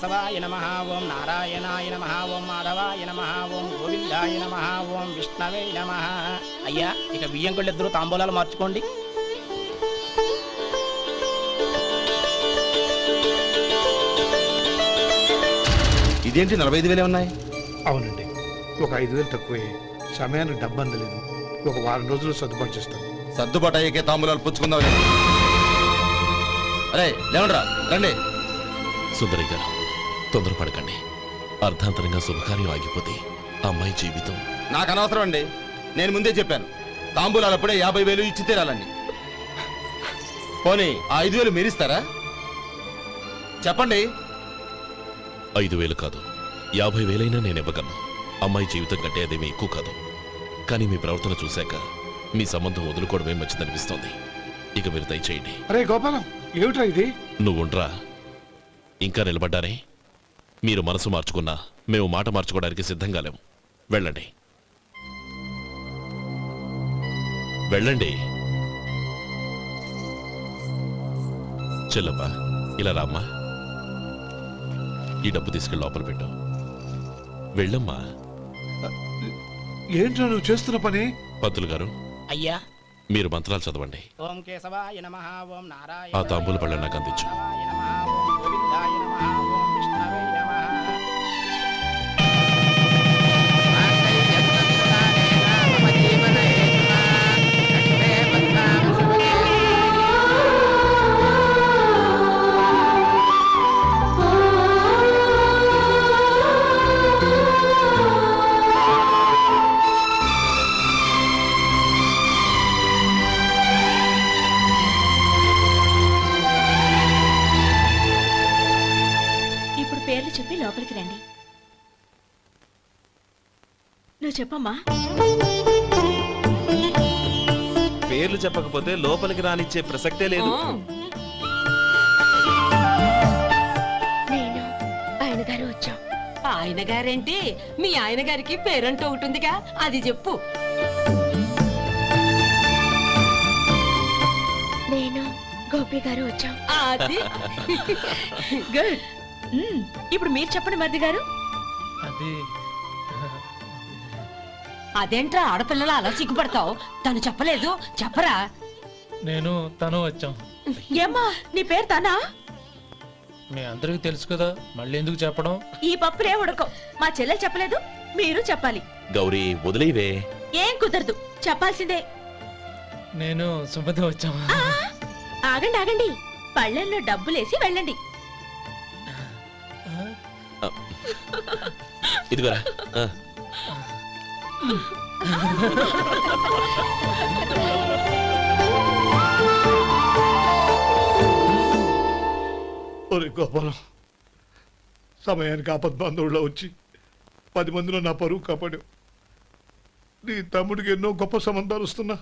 కేశవాయ నమః, ఓం నారాయణాయ నమః, ఓం మాధవాయ నమః, ఓం గోవిందాయ నమః, ఓం విష్ణవే నమః. అయ్యా, ఇక బియ్యంకుళ్ళిద్దరూ తాంబూలాలు మార్చుకోండి. ఇదేంటి 45,000 ఉన్నాయి? అవునండి, ఒక 5,000 తక్కువే. సమయానికి డబ్బు అందలేదు. ఒక వారం రోజులు సర్దుబాటు చేస్తాను. సర్దుబాటు అయ్యే తాంబూలాలు పుచ్చుకుందాం. అరే లేవండ్రా, రండి. సుందరి గారు, తొందరపడకండి. అర్ధాంతరంగా శుభకార్యం ఆగిపోతే అమ్మాయి జీవితం. నాకు అనవసరం అండి. నేను ముందే చెప్పాను, తాంబూలాలు అప్పుడే 50,000 ఇచ్చి తీరాలని. పోనీ ఆ 5,000 మీరిస్తారా? చెప్పండి. 5,000 కాదు, 50,000 నేను ఇవ్వగలను. అమ్మాయి జీవితం కంటే అదేమీ ఎక్కువ కాదు. కానీ మీ ప్రవర్తన చూశాక మీ సంబంధం వదులుకోవడమే మంచిదనిపిస్తోంది. ఇక మీరు దయచేయండి. అరే గోపాలం, ఏమిట్రా ఇది? నువ్వుండ్రా. ఇంకా నిలబడ్డారే? మీరు మనసు మార్చుకున్నా మేము మాట మార్చుకోవడానికి సిద్ధంగా లేము. వెళ్ళండి, వెళ్ళండి. చెల్లప్ప, ఇలా రామ్మా. ఈ డబ్బు తీసుకెళ్ళి లోపల పెట్టు. వెళ్ళమ్మా. ఏంట్రా నువ్వు చేస్తున్న పని? పంతులు గారు, అయ్యా, మీరు మంత్రాలు చదవండి. ఓం కేశవాయ నమః, ఓం నారాయణ. ఆ తాంబూల పళ్ళ నాకు అందించు. ఓం గోవిందాయ నమః, ఓం విష్ణవే నమః. చెప్పి లోపలికి రండి. నువ్వు చెప్పమ్మా. పేర్లు చెప్పకపోతే లోపలికి రానిచ్చే ప్రసక్తే లేదు. నేను ఆయన గారు వచ్చాం. ఆయన గారేంటి? మీ ఆయన గారికి పేరంటూ ఉంటుందిగా, అది చెప్పు. నేను గోపి గారు వచ్చాం. అది గుడ్. ఇప్పుడు మీరు చెప్పండి మరిది గారు. అదేంట్రా ఆడపిల్లలు అలా సిగ్గుపడతావు? తను చెప్పలేదు, చెప్పరా. నేను తను వచ్చాం. ఏమ్మా, నీ పేరు తనా? మీ అందరికి తెలుసు కదా, మళ్ళీ ఎందుకు చెప్పడం? ఈ పప్పులే ఉడకం. మా చెల్లెలు చెప్పలేదు, మీరు చెప్పాలి. గౌరీ, వదిలేవే. ఏం కుదరదు, చెప్పాల్సిందే. నేను సుమతి వచ్చాం. ఆగండి ఆగండి, పళ్ళెల్లో డబ్బులేసి వెళ్ళండి. ఇదిగోరా. ఒరే గోపాలం, సమయానికి ఆపద్బాంధవుల్లో వచ్చి 10 మందిలో నా పరువు కాపాడావు. నీ తమ్ముడికి ఎన్నో గొప్ప సంబంధాలు వస్తున్నా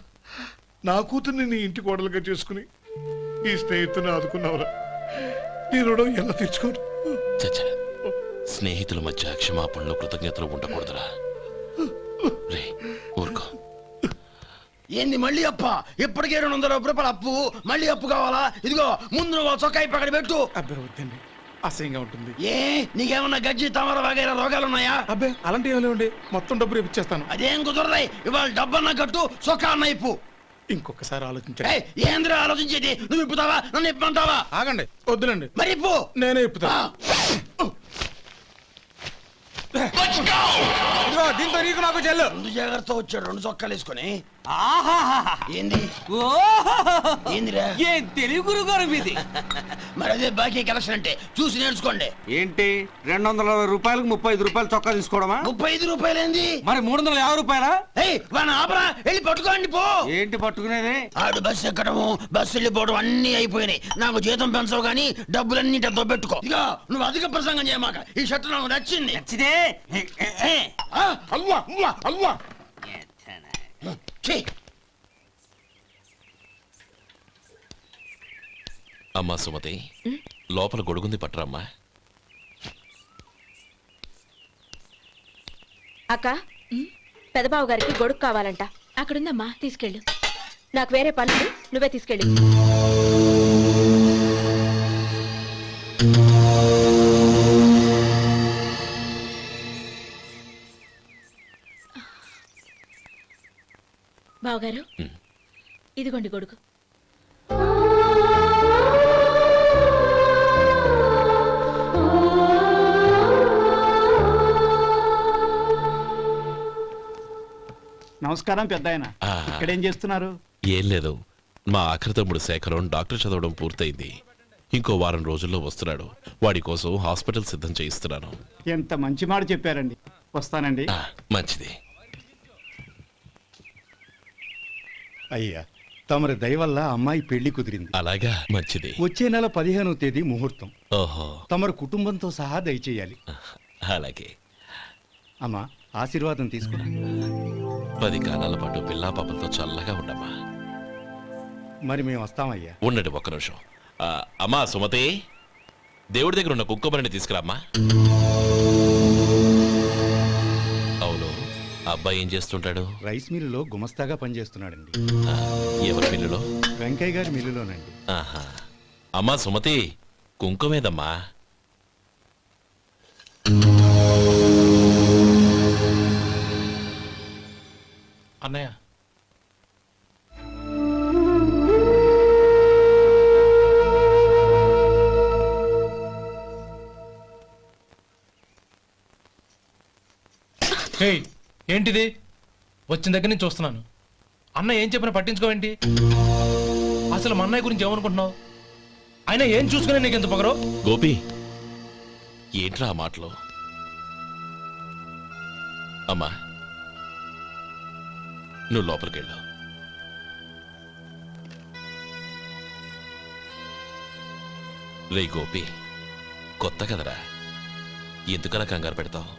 నా కూతుర్ని నీ ఇంటి కోడలుగా చేసుకుని ఈ స్నేహితుని ఆదుకున్నావురా. నీ రుణం ఎలా తీర్చుకోరు? చచ్చా, స్నేహితుల మధ్య క్షమాపణలు కృతజ్ఞతలు ఉండకూడదురా. రే ఊరుకో. ఏంది మళ్ళీ అప్ప? ఇప్పటికే 200 రూపాయలు అప్పు, మళ్ళీ అప్పు కావాలా? ఇదిగో ముందు నువ్వు చొక్కా పక్కన పెట్టు. అబ్బే వద్దండి, అసహ్యంగా ఉంటుంది. ఏ నీకేమన్నా గజ్జి తమర వగైరా రోగాలున్నాయా? అబ్బే అలాంటి ఏం లేవండి, మొత్తం డబ్బు రేపు ఇచ్చేస్తాను. అదేం కుదరదాయి. ఇవాళ డబ్బన్నా కట్టు, చొక్కా అన్న ఇప్పు. ఇంకొకసారి ఆలోచించండి. ఏంద్రా ఆలోచించేది? నువ్వు ఇప్పుతావా, నన్ను ఇప్పమంటావా? ఆగండి, వద్దులండి. మరి ఇప్పు. నేనే ఇప్పుతా. దీంతో నీకు నాకు చెల్లు. 2 జాగ్రత్త వచ్చాడు, 2 చొక్కాలు వేసుకొని. ఏంది ఏందిరా? ఏం తెలుగు గురుగారు మీది? మరి అదే బాకీ కలెక్షన్ అంటే, చూసి నేర్చుకోండి. ఏంటి 220 రూపాయలకు 35 రూపాయలు చొక్కా తీసుకోవడమా? 35 రూపాయలు ఏంది? మరి 350 రూపాయలా? వాడిని ఆపరా, వెళ్ళి పట్టుకోండి పో. ఏంటి పట్టుకునేది? ఆడు బస్సు ఎక్కడము, బస్సు వెళ్ళిపోవడం అన్ని అయిపోయినాయి. నాకు జీతం పెంచవు గానీ డబ్బులన్నీ డబ్బు పెట్టుకో. ఇక నువ్వు అధిక ప్రసంగం చేయమాక. ఈ షర్ట్ నాకు నచ్చింది. నచ్చితే అల్వా అల్వా అల్వా. అమ్మా సుమతి, లోపల గొడుగుంది, పట్టరమ్మా. అక్క, పెదబాబు గారికి గొడుగు కావాలంట. అక్కడుందమ్మా, తీసుకెళ్ళు. నాకు వేరే పనులు, నువ్వే తీసుకెళ్ళి. బావగారు ఉమ్. ఇదిగోండి గొడుగు. నమస్కారం పెద్ద ఆయన. ఆ, ఇక్కడేం చేస్తున్నారు? ఏం లేదు, మా ఆఖరి తమ్ముడు శేఖరం డాక్టర్ చదవడం పూర్తయింది. ఇంకో వారం రోజుల్లో వస్తున్నాడు. వాడి కోసం హాస్పిటల్ సిద్ధం చేయిస్తున్నాను. ఎంత మంచి మాట చెప్పారండి. వస్తానండి. ఆ, మంచిది. అయ్యా, తమరి దయ వల్ల అమ్మాయి పెళ్లి కుదిరింది. అలాగా, మంచిది. వచ్చే నెల 15వ తేదీ ముహూర్తం. ఓహో, తమరు కుటుంబంతో సహా దయచేయాలి. అలాగే. అమ్మా, ఆశీర్వాదం తీసుకురా. 10 కాలాల పాటు పిల్లా పాపలతో చల్లగా ఉండమ్మా. మరి మేము వస్తామయ్యా. ఉండండి ఒక్క నిమిషం. అమ్మా సుమతి, దేవుడి దగ్గర ఉన్న కుక్కమరిని తీసుకురామ్మా. అవును, అబ్బాయి ఏం చేస్తుంటాడు? రైస్ మిల్లులో గుమస్తాగా పనిచేస్తున్నాడండి. ఆ, ఎవరి మిల్లులో? వెంకయ్య గారి మిల్లులోనండి. ఆహా. అమ్మా సుమతి, కుంకుమేదమ్మా. అన్నయ్య, హే, ఏంటిది? వచ్చిన దగ్గర నుంచి చూస్తున్నాను. అన్న ఏం చెప్పినా పట్టించుకోవేంటి? అసలు మా అన్నయ్య గురించి ఏమనుకుంటున్నావు? ఆయన ఏం చూసుకునే నీకు ఎంత పొగరు? గోపి, ఏంట్రా ఆ మాటలు? అమ్మా, నువ్వు లోపలికెళ్ళు. రే గోపి, కొత్త కదరా, ఎందుకలా కంగారు పెడతావు?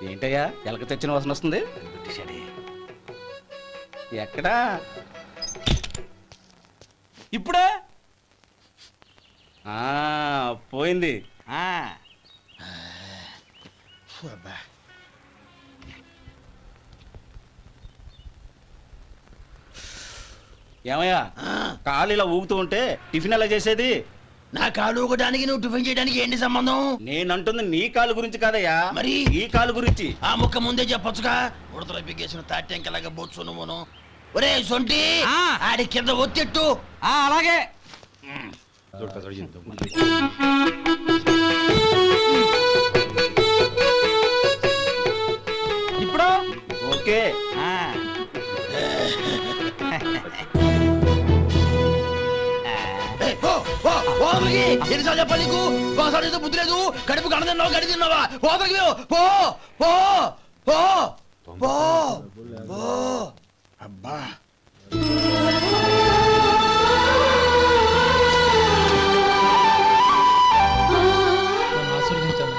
ఏంటయ్యా ఎలక తెచ్చిన వాసన వస్తుంది? ఎక్కడా? ఇప్పుడే పోయింది. ఏమయ్యా, కాలు ఇలా ఊగుతూ ఉంటే టిఫిన్ ఎలా చేసేది? నా కాలు ఊగడానికి నువ్వు టిఫిన్ చేయడానికి ఏంటి సంబంధం? నేనంటుంది నీ కాలు గురించి కాదయ్యా, మరి ఈ కాలు గురించి. ఆ ముక్క ముందే చెప్పొచ్చుగా. ఉడతలో బిగ్గేసిన తాటెంకలాగా బొత్సు నువ్వును. ఒరే సొంటి, ఆడి కింద ఒత్తెట్టు. అలాగే. ఇప్పుడు ఓకే. ఎన్నిసార్లు చెప్పాలి నీకు? ఒకసారి ఏదో బుద్ధి లేదు. కడుపు గడ తిన్నావా, గడి తిన్నావా? పోతకి పో పో పో పో పో. అబ్బా, నన్ను ఆశీర్వదించాను.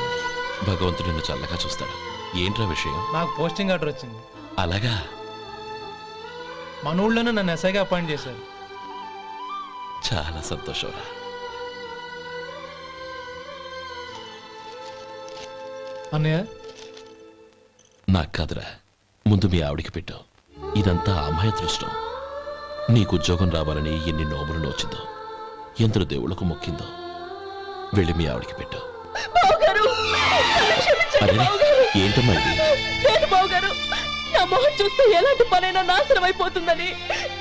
భగవంతుడు నిన్ను చల్లగా చూస్తాడు. ఏంట్రా విషయం? నాకు పోస్టింగ్ ఆర్డర్ వచ్చింది. అలాగా? మన ఊళ్ళోనే నన్ను ఎస్ఐగా అపాయింట్ చేశారు. చాలా సంతోషంరా. అన్నయ్య, నాకు కాదురా, ముందు మీ ఆవిడికి పెట్టు. ఇదంతా అమ్మాయి అదృష్టం. నీకు ఉద్యోగం రావాలని ఎన్ని నోములు నోచిందో, ఎందరు దేవుళ్లకు మొక్కిందో. వెళ్ళి మీ ఆవిడికి పెట్టు. అరే, ఏంటమ్మా ఇది? లేదు బావగారు, నా మొహం చూస్తే ఎలాంటి పనైనా నాశనం అయిపోతుందని,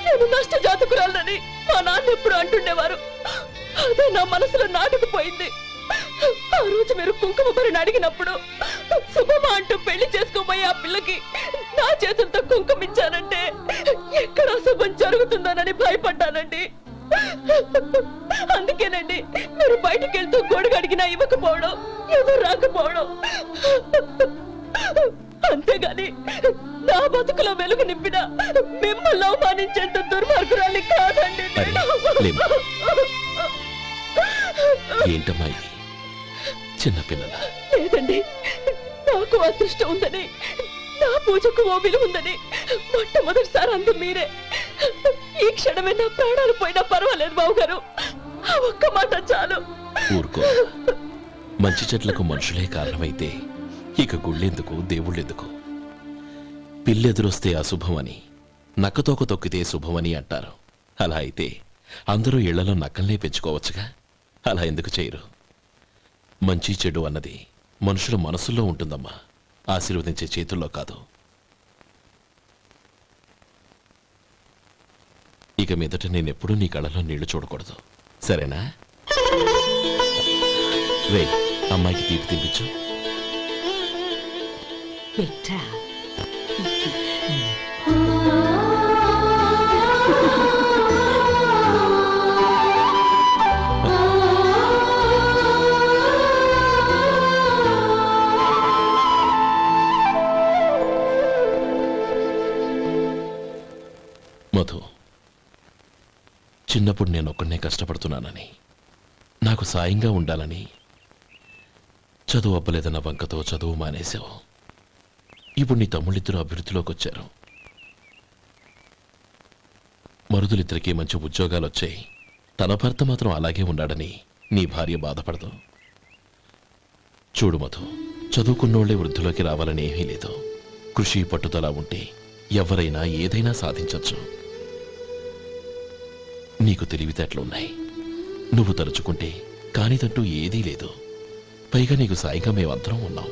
నేను నష్ట జాతకురాలని మా నాన్న ఎప్పుడు అంటుండేవారు. అదే నా మనసులో నాటుకుపోయింది. ఆ రోజు మీరు కుంకుమ భరిని అడిగినప్పుడు శుభమా అంటూ పెళ్లి చేసుకోబోయే ఆ పిల్లకి నా చేతులతో కుంకుమ ఇచ్చానంటే ఎక్కడ శుభం జరుగుతుందోనని భయపడ్డానండి. అందుకేనండి మీరు బయటికి వెళ్తూ గొడుగు అడిగినా ఇవ్వకపోవడం, ఎవరు రాకపోవడం. అంతేగాని నా బతుకులో వెలుగు నింపిన మిమ్మల్ని అవమానించేంత దుర్మార్గురాలి కాదండి నేను. ఏంటమ్మా ఇది? చిన్నపిల్లల? లేదండి, నాకు అదృష్టం ఉందని, నా పూజకు ఓ విలువ ఉందని మొట్టమొదటిసారి అందు మీరే. ఈ క్షణమే నా ప్రాణాలు పోయినా పర్వాలేదు బావగారు, ఆ ఒక్క మాట చాలు. ఊరుకో. మంచి చెట్లకు మనుషులే కారణమైతే ఇక గుళ్ళెందుకు, దేవుళ్ళెందుకు? పిల్లెదురొస్తే అశుభమని, నక్కతోక తొక్కితే శుభమని అంటారు. అలా అయితే అందరూ ఇళ్లలో నక్కల్నే పెంచుకోవచ్చుగా. అలా ఎందుకు చేయరు? మంచి చెడు అన్నది మనుషుల మనసుల్లో ఉంటుందమ్మా, ఆశీర్వదించే చేతుల్లో కాదు. ఇక మీదట నేనెప్పుడూ నీ కళ్ళలో నీళ్లు చూడకూడదు, సరేనా? రే, అమ్మాయికి తీపి తినిపించు. బిడ్డా మధు, చిన్నప్పుడు నేను ఒక్కడనే కష్టపడుతున్నానని, నాకు సాయంగా ఉండాలని చదువు అవ్వలేదన్న వంకతో చదువు మానేశావు. ఇప్పుడు నీ తమ్ముళ్ళిద్దరూ అభివృద్ధిలోకి వచ్చారు. మరుదులిద్దరికీ మంచి ఉద్యోగాలు వచ్చాయి. తన భర్త మాత్రం అలాగే ఉన్నాడని నీ భార్య బాధపడదు. చూడు మధు, చదువుకున్నోళ్లే వృద్ధిలోకి రావాలని ఏమీ లేదు. కృషి పట్టుదల ఉంటే ఎవరైనా ఏదైనా సాధించొచ్చు. నీకు తెలివితేటలున్నాయి. నువ్వు తలుచుకుంటే కానిదంటూ ఏదీ లేదు. పైగా నీకు సాయిగా మేమందరం ఉన్నాం.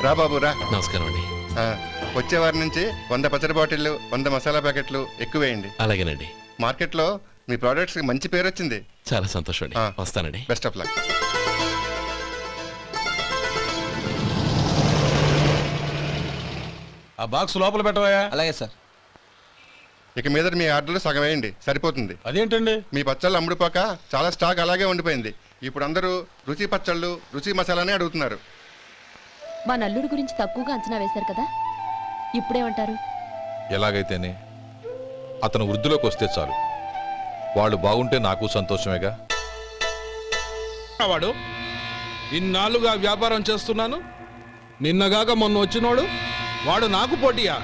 రా బాబు రా. నమస్కారం అండి. వచ్చే వారి నుంచి 100 పచ్చడి బాటిళ్లు, 100 మసాలా ప్యాకెట్లు ఎక్కువేయండి. అలాగేనండి. మార్కెట్లో మీ ప్రోడక్ట్స్ కి మంచి పేరు వచ్చింది. చాలా సంతోషం అండి. వస్తానండి. Best of luck. ఆ బాక్స్ లోపల పెట్టవా? అలాగే సార్. ఇక మీద మీ ఆర్డర్లు సగం వేయండి, సరిపోతుంది. అదేంటండి? మీ పచ్చళ్ళు అమ్ముడుపోక చాలా స్టాక్ అలాగే ఉండిపోయింది. ఇప్పుడు అందరూ రుచి పచ్చళ్ళు, రుచి మసాలానే అడుగుతున్నారు. మా నల్లుడి గురించి తక్కువగా అంచనా వేశారు కదా, ఇప్పుడేమంటారు? ఎలాగైతేనే అతను వృద్ధిలోకి వస్తే చాలు. వాళ్ళు బాగుంటే నాకు సంతోషమేగా. వాడు ఇన్నాళ్ళుగా వ్యాపారం చేస్తున్నాను, నిన్నగాక మొన్న వచ్చినోడు వాడు నాకు పోటీయా?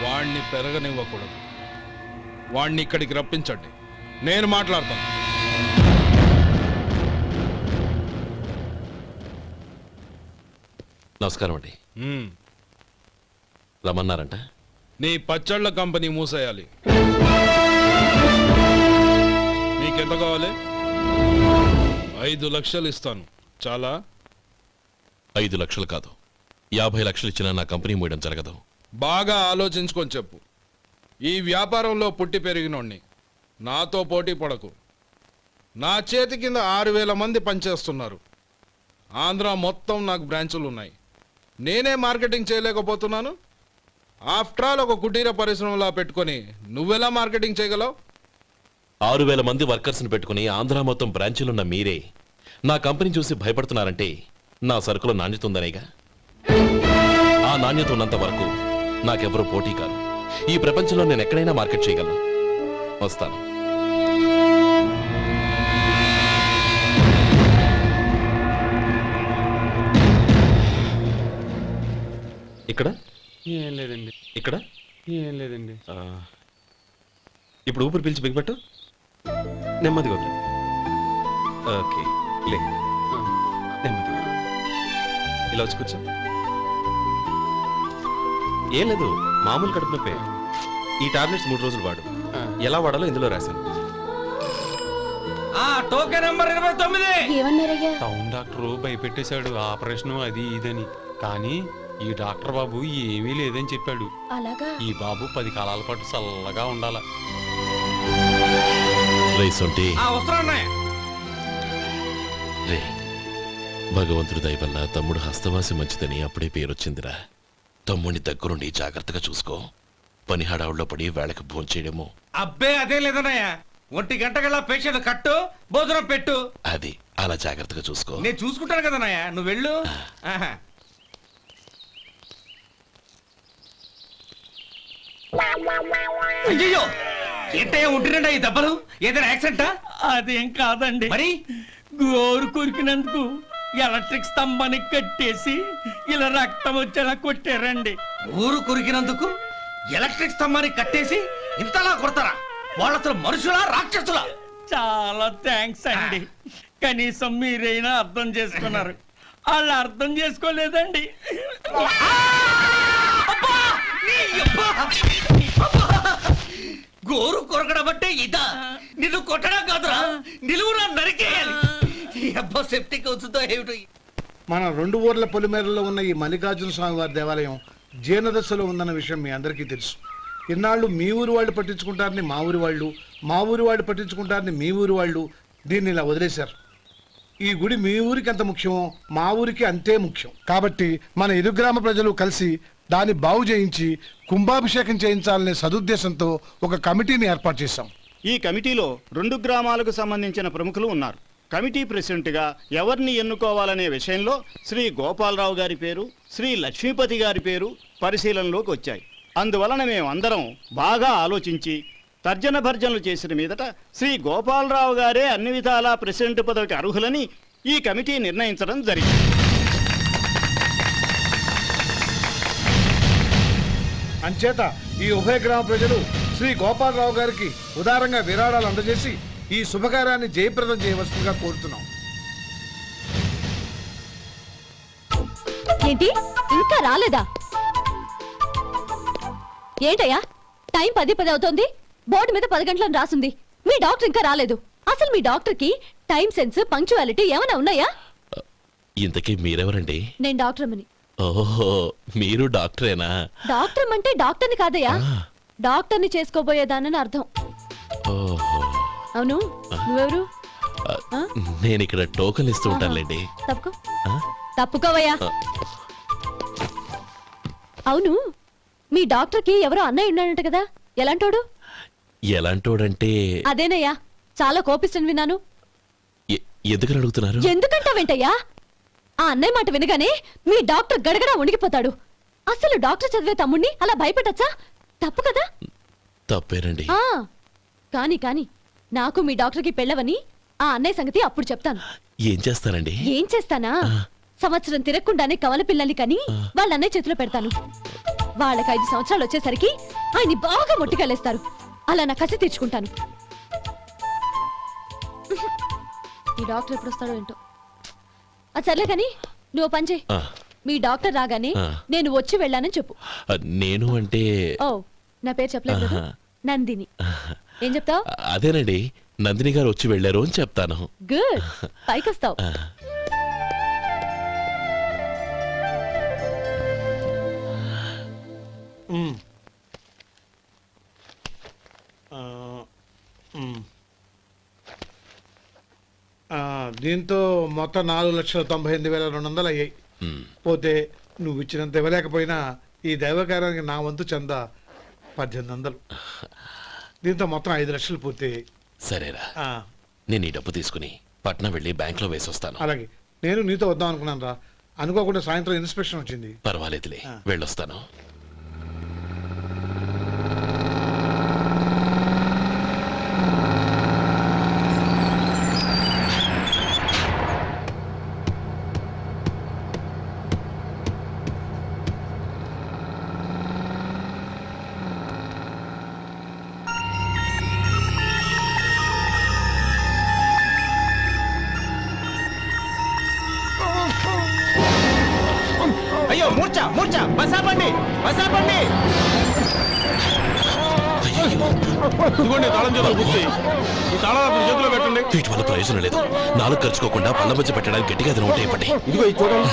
వాణ్ణి పెరగనివ్వకూడదు. వాణ్ణి ఇక్కడికి రప్పించండి, నేను మాట్లాడతాను. నమస్కారం అండి. రమ్మన్నారంట? నీ పచ్చళ్ళ కంపెనీ మూసేయాలి. నీకెంత కావాలి? 5 లక్షలు ఇస్తాను, చాలా? 5 లక్షలు కాదు, 50 లక్షలు ఇచ్చినా నా కంపెనీ మూయడం జరగదు. బాగా ఆలోచించుకొని చెప్పు. ఈ వ్యాపారంలో పుట్టి పెరిగినోడ్ని, నాతో పోటీ పడకు. నా చేతి కింద 6000 మంది పనిచేస్తున్నారు. ఆంధ్ర మొత్తం నాకు బ్రాంచులు ఉన్నాయి. నేనే మార్కెటింగ్ చేయలేకపోతున్నాను. ఆఫ్టర్ ఆల్ ఒక కుటీర పరిశ్రమలా పెట్టుకొని నువ్వెలా మార్కెటింగ్ చేయగలవు? 6000 మంది వర్కర్స్ని పెట్టుకుని ఆంధ్ర మొత్తం బ్రాంచీలున్న మీరే నా కంపెనీ చూసి భయపడుతున్నారంటే నా సరుకులో నాణ్యత ఉందనేగా. ఆ నాణ్యత ఉన్నంత వరకు నాకెవరూ పోటీ కాదు. ఈ ప్రపంచంలో నేను ఎక్కడైనా మార్కెట్ చేయగలను. వస్తాను. ఇక్కడ ఏం లేదండి. ఇక్కడ ఏం లేదండి. ఇప్పుడు ఊపిరి పీల్చి బిగ్బట్టు. నెమ్మదిగా వదిలి. ఓకే, లే. నెమ్మదిగా ఇలా వచ్చి కూర్చో. ఏం లేదు, మామూలు కడుపు నొప్పే. ఈ టాబ్లెట్స్ 3 రోజులు వాడు. ఎలా వాడాలో ఇందులో రాశాను. Token number 29. ఏమన్నారయ్యా? టౌన్ డాక్టర్ భయపెట్టేశాడు, ఆపరేషన్ అది ఇదని. కానీ ఈ డాక్టర్ బాబు ఏమీ లేదని చెప్పాడు. అలాగా? ఈ బాబు 10 కాలాల పాటు చల్లగా ఉండాల. రైసొంటి వస్తున్నా. రే, భగవంతుడి దయ వల్ల తమ్ముడు హస్తవాసి మంచిదని అప్పుడే పేరొచ్చిందిరా. తమ్ముడిని దగ్గరుండి జాగ్రత్తగా చూసుకో. పని హడావుల్లో పడి వేళకి భోంచేయడము. అబ్బే అదే లేదన్నయ్య. 1 గంటకల్లా పేషెంట్ కట్టు, భోజనం పెట్టు. అది అలా జాగ్రత్తగా చూసుకో. నేను చూసుకుంటాను కదన్నయ్య, నువ్వు వెళ్ళు. అయ్యో, ఏంటయ్యా ఉంటున్నాడా ఈ దెబ్బలు? ఏదైనా యాక్సిడెంటా? అదేం కాదండి, మరి గోరు కొరికినందుకు ఎలక్ట్రిక్ స్తంభానికి కట్టేసి ఇలా రక్తం వచ్చేలా కొట్టారండి. ఊరు కొరికినందుకు ఎలక్ట్రిక్ స్తంభాన్ని కట్టేసి ఇంతలా కొడతారా? వాళ్ళ అసలు మనుషులా రాక్షసులా? చాలా థ్యాంక్స్ అండి. కనీసం మీరైనా అర్థం చేసుకున్నారు. వాళ్ళు అర్థం చేసుకోలేదండి. గోరు కొరకడం అంటే ఇదా? నిన్ను కొట్టడం కాదురా, నిలువురా నరికేయాలి. అబ్బా సెప్టిక్ అవుతుందో ఏమిటో. మన 2 ఊర్ల పొలిమేరలో ఉన్న ఈ మల్లికార్జున స్వామి వారి దేవాలయం జీర్ణదశలో ఉందన్న విషయం మీ అందరికీ తెలుసు. ఇన్నాళ్ళు మీ ఊరు వాళ్ళు పట్టించుకుంటారని మా ఊరి వాళ్ళు, మా ఊరి వాళ్ళు పట్టించుకుంటారని మీ ఊరి వాళ్ళు దీన్ని ఇలా వదిలేశారు. ఈ గుడి మీ ఊరికి ఎంత ముఖ్యమో మా ఊరికి అంతే ముఖ్యం. కాబట్టి మన ఇరు గ్రామ ప్రజలు కలిసి దాన్ని బాగు చేయించి కుంభాభిషేకం చేయించాలనే సదుద్దేశంతో ఒక కమిటీని ఏర్పాటు చేశాం. ఈ కమిటీలో 2 గ్రామాలకు సంబంధించిన ప్రముఖులు ఉన్నారు. కమిటీ ప్రెసిడెంట్గా ఎవరిని ఎన్నుకోవాలనే విషయంలో శ్రీ గోపాలరావు గారి పేరు, శ్రీ లక్ష్మీపతి గారి పేరు పరిశీలనలోకి వచ్చాయి. అందువలన మేమందరం బాగా ఆలోచించి తర్జన భర్జనలు చేసిన మీదట శ్రీ గోపాలరావు గారే అన్ని విధాలా ప్రెసిడెంట్ పదవికి అర్హులని ఈ కమిటీ నిర్ణయించడం జరిగింది. అంచేత ఈ ఉభయ గ్రామ ప్రజలు శ్రీ గోపాలరావు గారికి ఉదారంగా విరాళాలు అందజేసి ఈ శుభకార్యాన్ని జయప్రదం చేయవలసిందిగా కోరుతున్నాం. ఏంటి ఇంకా రాలేదా? ఏంటయ్యా, టైం 10 అవుతోంది. బోర్డు మీద 10 గంటలను రాసింది. మీ డాక్టర్ ఇంకా రాలేదు. అసలు మీ డాక్టర్ కి టైం సెన్స్, పంక్చువాలిటీ ఏమైనా ఉన్నాయా? ఇంతకీ మీరెవరండి? నేను డాక్టర్ అమ్మని. ఓహో, మీరు డాక్టరేనా? డాక్టర్ అంటే డాక్టర్ని కాదయ్యా, డాక్టర్ని చేసుకోబోయేదానని అర్థం. ఓహో, అవును, నువ్వెవరు? నేను ఇక్కడ టోకన్ ఇస్తూ ఉంటానులేండి. తప్పుకో. తప్పుకోవయ్యా. అవును, మీ డాక్టర్ కి ఎవరో అన్నయ్య ఉన్నాడంట కదా, ఎలాంటోడు? ఎలాంటోడంటే అదేనయ్యా, చాలా కోపిస్తని విన్నాను. ఎందుకని అడుగుతున్నారు? ఎందుకంటావేంటయ్యా? ఆ అన్నయ్య మాట వినగానే మీ డాక్టర్ గడగడా ఉణిగిపోతాడు. అసలు డాక్టర్ చదివే తమ్ముణ్ణి అలా భయపెట్టచ్చా? తప్పు కదా? తప్పేనండి. కాని కాని నాకు మీ డాక్టర్కి పెళ్ళవని ఆ అన్నయ్య సంగతి అప్పుడు చెప్తాను. ఏం చేస్తానండి? ఏం చేస్తానా? సంవత్సరం తిరగకుండానే కవల పిల్లల్ని కని వాళ్ళ అన్నయ్య చేతిలో పెడతాను. వాళ్ళకి 5 సంవత్సరాలు వచ్చేసరికి ఆయన్ని బాగా మొట్టికెళ్ళేస్తారు. అలా నా కసి తీర్చుకుంటాను. ఈ డాక్టర్ ఎప్పుడు వస్తాడో ఏంటో. అది సర్లే కాని నువ్వు పని చేయి. మీ డాక్టర్ రాగానే నేను వచ్చి వెళ్ళానని చెప్పు. నేను అంటే ఓ, నా పేరు చెప్పలేదు కదా, నందిని. ఏం చెప్తావు? అదేనండి, నందిని గారు వచ్చి వెళ్ళారు అని చెప్తాను. గుడ్, పైకొస్తావు. దీంతో మొత్తం 4,98,200 అయ్యాయి. పోతే నువ్వు ఇచ్చినంత ఇవ్వలేకపోయినా ఈ దైవకార్యానికి నా వంతు చందా 1800. దీంతో మొత్తం 5 లక్షలు పూర్తయ్యాయి. సరేరా, నేను ఈ డబ్బు తీసుకుని పట్నం వెళ్ళి బ్యాంక్ లో వేసొస్తాను. అలాగే, నేను నీతో వద్దాం అనుకున్నాను రా. అనుకోకుండా సాయంత్రం ఇన్స్పెక్షన్ వచ్చింది. పర్వాలేదులే, వెళ్ళొస్తాను. అయ్యో మూర్ఛ మూర్ఛ బసాపండి బసాపండి. ఇదిగోండి తాళం చేతులు గుర్తి, ఈ తాళాలు చేతిలో పెట్టండి. వీటి వల్ల ప్రయోజనం లేదు. నాలుగు ఖర్చుకోకుండా పళ్ళ మధ్య పెట్టడానికి గట్టిగా ఏదైనా ఉంటే ఇవ్వండి. ఇదిగో ఇది చూడండి.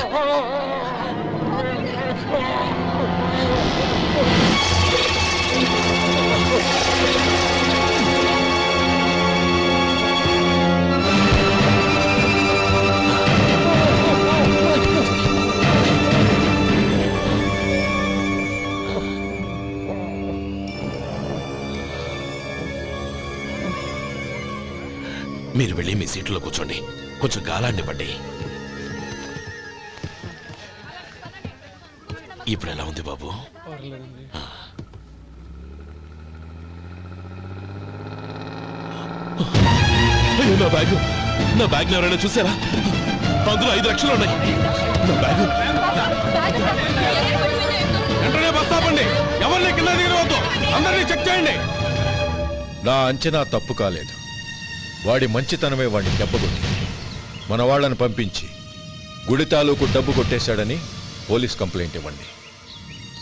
మీరు వెళ్ళి మీ సీట్లో కూర్చోండి, కొంచెం గాలాండివ్వండి. ఇప్పుడు ఎలా ఉంది బాబు? అయ్యో, నా బ్యాగ్ ఎవరైనా చూసారా? అందులో 5 లక్షలు ఉన్నాయి. నా బ్యాగ్ వెంటనే బస్ ఆపండి, ఎవరిని కింద దిగవద్దు, అందరినీ చెక్ చేయండి. నా అంచనా తప్పు కాలేదు. వాడి మంచితనమే వాడిని దెబ్బకొట్టింది. మన వాళ్ళని పంపించి గుడి తాలూకు డబ్బు కొట్టేశాడని పోలీస్ కంప్లైంట్ ఇవ్వండి.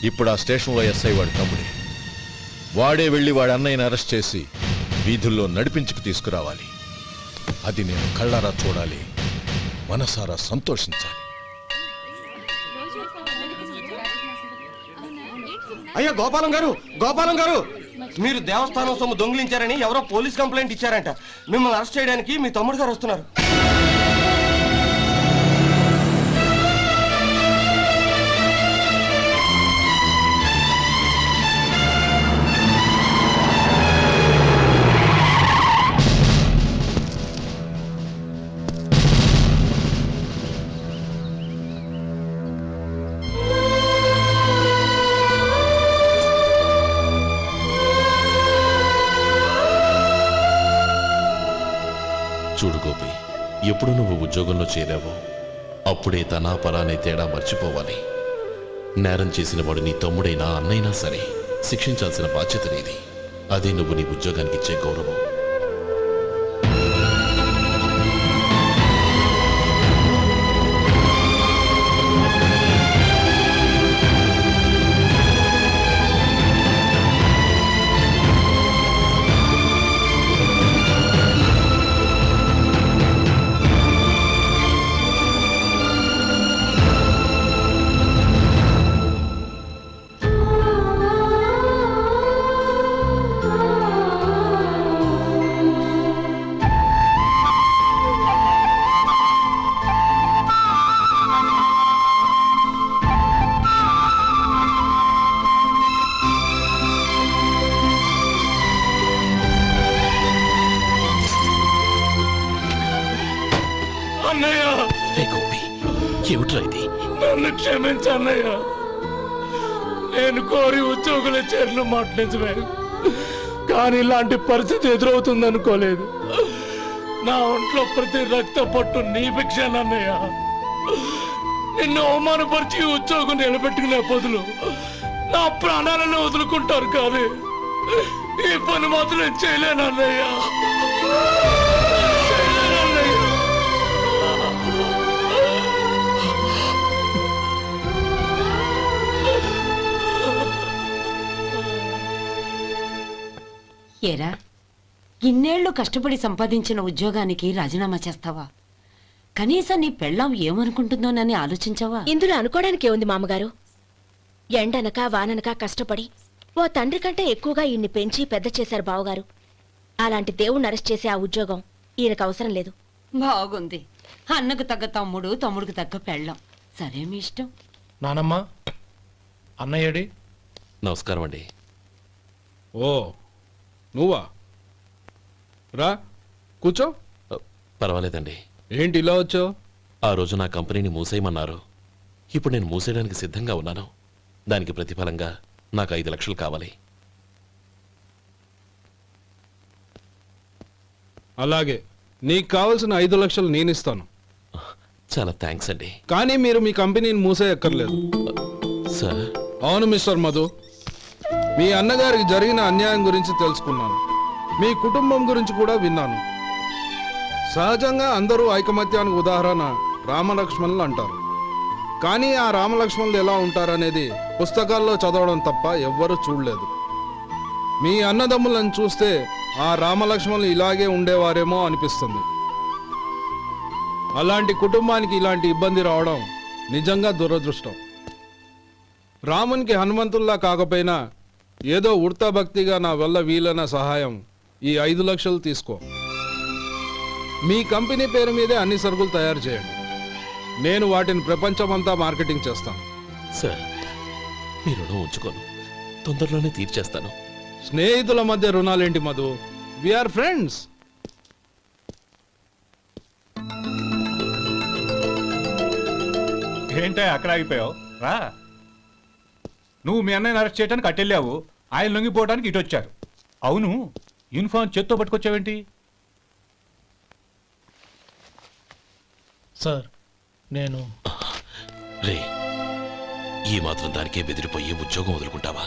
ఇప్పుడు ఆ స్టేషన్లో ఎస్ఐ వాడి తమ్ముడే. వాడే వెళ్ళి వాడి అన్నయ్యని అరెస్ట్ చేసి వీధుల్లో నడిపించుకు తీసుకురావాలి. అది నేను కళ్ళారా చూడాలి, మనసారా సంతోషించాలి. అయ్యా గోపాలం గారు, గోపాలం గారు, మీరు దేవస్థానం సొమ్ము దొంగిలించారని ఎవరో పోలీస్ కంప్లైంట్ ఇచ్చారంట. మిమ్మల్ని అరెస్ట్ చేయడానికి మీ తమ్ముడు గారు వస్తున్నారు. చూడు గోపి, ఎప్పుడు నువ్వు ఉద్యోగంలో చేరావో అప్పుడే తన పరానే తేడా మర్చిపోవాలి. నేరం చేసిన వాడు నీ తమ్ముడైనా అన్నైనా సరే శిక్షించాల్సిన బాధ్యత నీది. అదే నువ్వు నీ ఉద్యోగానికి ఇచ్చే గౌరవం. ఏమిట్రా ఇది? నన్ను క్షమించన్నయ్య. నేను కోరి ఉద్యోగుల చేరిన మాట నిజమే, కానీ ఇలాంటి పరిస్థితి ఎదురవుతుంది అనుకోలేదు. నా ఒంట్లో ప్రతి రక్త పట్టు నీ భిక్షనన్నయ్య. నిన్ను అవమానపరిచి ఉద్యోగం నిలబెట్టుకునే బదులు నా ప్రాణాలను వదులుకుంటారు, కానీ ఈ పని మాత్రం చేయలేనన్నయ్య. ఏరా, ఇన్నేళ్లు కష్టపడి సంపాదించిన ఉద్యోగానికి రాజీనామా చేస్తావా? కనీసం నీ పెళ్ళాం ఏమనుకుంటుందోనని ఆలోచించావా? ఇందులో అనుకోవడానికి ఏముంది మామగారు? ఎండనక వాననక కష్టపడి ఓ తండ్రి కంటే ఎక్కువగా ఈయన్ని పెంచి పెద్ద చేశారు బావగారు. అలాంటి దేవుణ్ణి అరెస్ట్ చేసే ఆ ఉద్యోగం ఈయనకు అవసరం లేదు. బాగుంది. అన్నకు తగ్గ తమ్ముడు, తమ్ముడికి తగ్గ పెళ్ళాం. సరే, మీ ఇష్టం. నానమ్మ, అన్నయ్యడి. నమస్కారం అండి. ఓ నువ్వా? రా కూర్చో. పర్వాలేదండి. ఏంటి ఇలా వచ్చావు? ఆ రోజు నా కంపెనీని మూసేయమన్నారు. ఇప్పుడు నేను మూసేయడానికి సిద్ధంగా ఉన్నాను. దానికి ప్రతిఫలంగా నాకు 5 లక్షలు కావాలి. అలాగే నీకు కావాల్సిన 5 లక్షలు నేను ఇస్తాను. చాలా థ్యాంక్స్ అండి. కానీ మీరు మీ కంపెనీని మూసేయక్కర్లేదు. సార్, అవును మిస్టర్ మధు, మీ అన్నగారికి జరిగిన అన్యాయం గురించి తెలుసుకున్నాను. మీ కుటుంబం గురించి కూడా విన్నాను. సహజంగా అందరూ ఐకమత్యానికి ఉదాహరణ రామలక్ష్మణులు అంటారు. కానీ ఆ రామలక్ష్మణులు ఎలా ఉంటారనేది పుస్తకాల్లో చదవడం తప్ప ఎవ్వరూ చూడలేదు. మీ అన్నదమ్ములను చూస్తే ఆ రామలక్ష్మణులు ఇలాగే ఉండేవారేమో అనిపిస్తుంది. అలాంటి కుటుంబానికి ఇలాంటి ఇబ్బంది రావడం నిజంగా దురదృష్టం. రామునికి హనుమంతుల్లా కాకపోయినా ఏదో ఉడతా భక్తిగా నా వల్ల వీలైన సహాయం ఈ 5 లక్షలు తీసుకో. మీ కంపెనీ పేరు మీదే అన్ని సరుకులు తయారు చేయండి. నేను వాటిని ప్రపంచమంతా మార్కెటింగ్ చేస్తాను. సార్, మీ రుణం ఉంచుకోను, తొందరలోనే తీర్చేస్తాను. స్నేహితుల మధ్య రుణాలేంటి మధు? We are friends. ఏంటే అక్కడ ఆగిపోయావు? రా. నువ్వు మీ అన్నయ్యని అరెస్ట్ చేయడానికి అట్టెళ్ళావు, ఆయన లొంగిపోవడానికి ఇటు వచ్చారు. అవును, యూనిఫామ్ చేత్తో పట్టుకొచ్చావేంటి? సార్, నేను రే, ఈ మాత్రం దానికే బెదిరిపోయి ఉద్యోగం వదులుకుంటావా?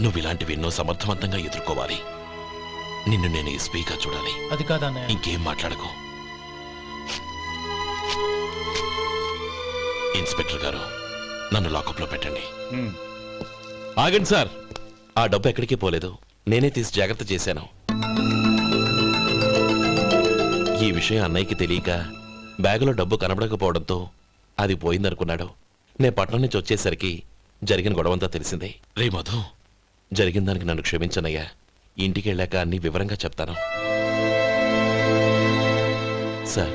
నువ్వు ఇలాంటివి ఎన్నో సమర్థవంతంగా ఎదుర్కోవాలి. నిన్ను నేను ఎస్పీగా చూడాలి. అది కాదన్నయ్య. ఇంకేం మాట్లాడకు. ఇన్స్పెక్టర్ గారు, నన్ను లాకప్లో పెట్టండి. ఆగండి సార్, ఆ డబ్బు ఎక్కడికి పోలేదు, నేనే తీసి జాగ్రత్త చేశాను. ఈ విషయం అన్నయ్యకి తెలియక బ్యాగులో డబ్బు కనబడకపోవడంతో అది పోయిందనుకున్నాడు. నే పట్నం నుంచి వచ్చేసరికి జరిగిన గొడవంతా తెలిసిందే. రే మధు, జరిగిన దానికి నన్ను క్షమించనయ్యా. ఇంటికి వెళ్ళాక అన్ని వివరంగా చెప్తాను. సార్,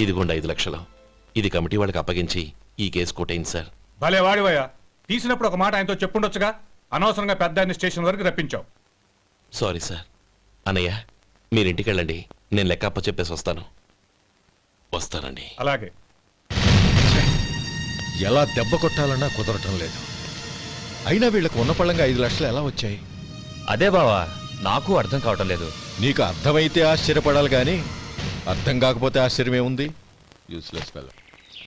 ఇదిగోండి 5 లక్షలు. ఇది కమిటీ వాళ్ళకి అప్పగించి ఈ కేసు కొట్టేయండి సార్. భలే వాడివయ్యా, తీసినప్పుడు ఒక మాట ఆయనతో చెప్పుండొచ్చుగా. అనవసరంగా పెద్ద ఆయన స్టేషన్ వరకు రప్పించావు. Sorry sir. అన్నయ్య, మీరింటికి వెళ్ళండి, నేను లెక్క అప్ప చెప్పేసి వస్తానండి. అలాగే. ఎలా దెబ్బ కొట్టాలన్నా కుదరటం లేదు. అయినా వీళ్ళకు ఉన్న పళ్ళంగా 5 లక్షలు ఎలా వచ్చాయి? అదే బావా, నాకు అర్థం కావటం లేదు. నీకు అర్థమైతే ఆశ్చర్యపడాలి కానీ అర్థం కాకపోతే ఆశ్చర్యమేముంది? Useless fellow.